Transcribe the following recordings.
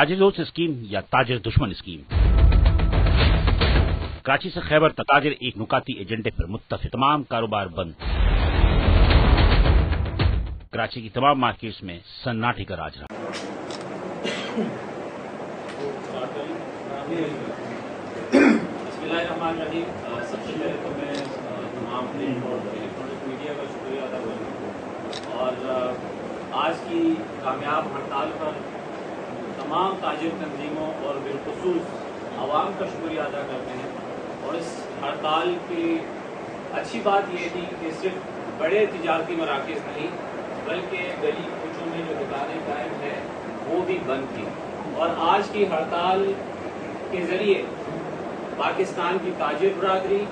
ताजिर दोस्त स्कीम या ताजिर दुश्मन स्कीम। कराची से खैबर तक ताजिर एक नुकाती एजेंडे पर मुत्तफिक, तमाम कारोबार बंद। कराची की तमाम मार्केट्स में सन्नाटे का राज रहा। सबसे पहले तो मैं तमाम प्रिंट और इलेक्ट्रॉनिक मीडिया का शुक्रिया अदा करूँ और आज की कामयाब हड़ताल पर तमाम ताजिर तंजीमों और बिलखुसूस आवाम का शुक्रिया अदा करते हैं। और इस हड़ताल की अच्छी बात ये थी कि सिर्फ बड़े तिजारती मराकज़ नहीं बल्कि गली कूचों में जो दुकानें कायम हैं वो भी बंद थी। और आज की हड़ताल के ज़रिए पाकिस्तान की ताजिर बरादरी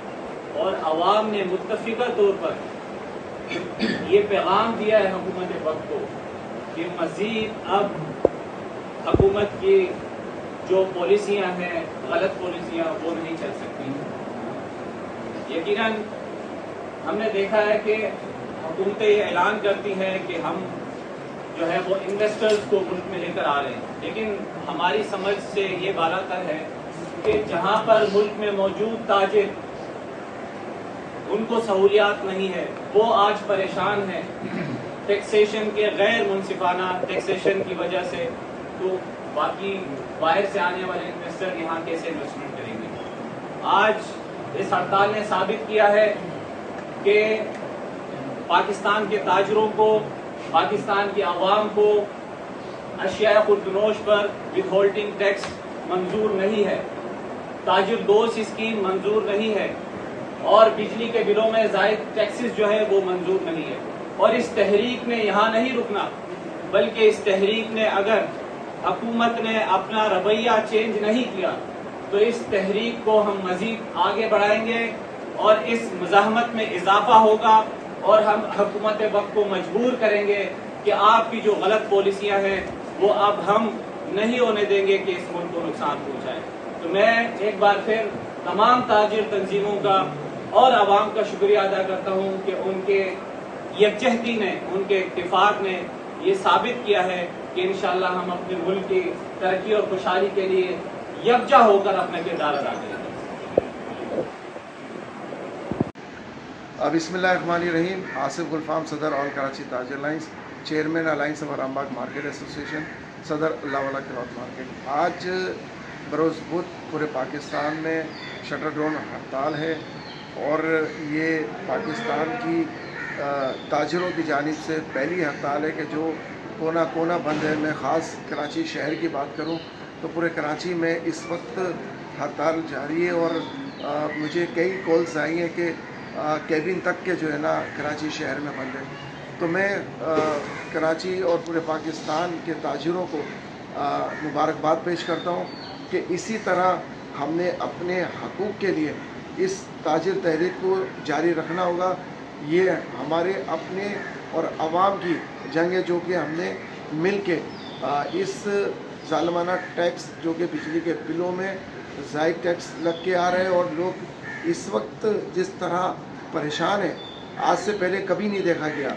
और आवाम ने मुत्तफ़िक़ा तौर पर ये पैगाम दिया है हुकूमत वक्त को कि मज़ीद अब हुकूमत की जो पॉलिसियाँ हैं, गलत पॉलिसियाँ, वो नहीं चल सकती। यकीनन हमने देखा है कि हुकूमतें ये ऐलान करती हैं कि हम जो है वो इन्वेस्टर्स को मुल्क में लेकर आ रहे हैं, लेकिन हमारी समझ से ये बालातर है कि जहाँ पर मुल्क में मौजूद ताजिर उनको सहूलियात नहीं है वो आज परेशान हैं टैक्सेशन के गैर मुनसिफाना टैक्सेशन की वजह से। तो बाकी बाहर से आने वाले इन्वेस्टर यहाँ कैसे इन्वेस्टमेंट करेंगे। आज इस हड़ताल ने साबित किया है कि पाकिस्तान के ताजरों को, पाकिस्तान की आवाम को अशिया खुर्दनोश पर विद होल्डिंग टैक्स मंजूर नहीं है, ताजिर दोस्त स्कीम मंजूर नहीं है और बिजली के बिलों में ज़ायद टैक्सेस जो है वो मंजूर नहीं है। और इस तहरीक ने यहाँ नहीं रुकना, बल्कि इस तहरीक ने अगर हुकूमत ने अपना रवैया चेंज नहीं किया तो इस तहरीक को हम मज़ीद आगे बढ़ाएंगे और इस मुज़ाहमत में इजाफा होगा और हम हुकूमत वक्त को मजबूर करेंगे कि आपकी जो गलत पॉलिसियाँ हैं वो अब हम नहीं होने देंगे कि इस मुल्क को नुकसान पहुँचाए। तो मैं एक बार फिर तमाम ताजिर तंजीमों का और आवाम का शुक्रिया अदा करता हूँ कि उनके यकजहती ने, उनके इत्तेफाक ने ये साबित किया है कि इंशाअल्लाह हम अपने मुल्क की तरक्की और खुशहाली के लिए यकजा होकर अपना किरदार अदा करेंगे। बिस्मिल्लाहिर्रहमानिर्रहीम। आसिफ गुलफाम, सदर ऑल कराची ताजिर lines, chairman alliance of Rambagh market association, सदर अल्लाहवाला क्लॉथ मार्केट। आज बरोज़ बुध पूरे पाकिस्तान में शटर डाउन हड़ताल है और ये पाकिस्तान की ताजिरों की जानिब से पहली हड़ताल है कि जो कोना कोना बंद है। मैं ख़ास कराची शहर की बात करूं तो पूरे कराची में इस वक्त हड़ताल जारी है और मुझे कई कॉल्स आई हैं कि कैबिन तक के जो है ना कराची शहर में बंद है। तो मैं कराची और पूरे पाकिस्तान के ताजिरों को मुबारकबाद पेश करता हूं कि इसी तरह हमने अपने हकूक़ के लिए इस ताजिर तहरीक को जारी रखना होगा। ये हमारे अपने और आवाम की जंग है जो कि हमने मिल के इस ज़ालिमाना टैक्स जो कि बिजली के बिलों में ज़ायद टैक्स लग के आ रहे हैं और लोग इस वक्त जिस तरह परेशान हैं आज से पहले कभी नहीं देखा गया।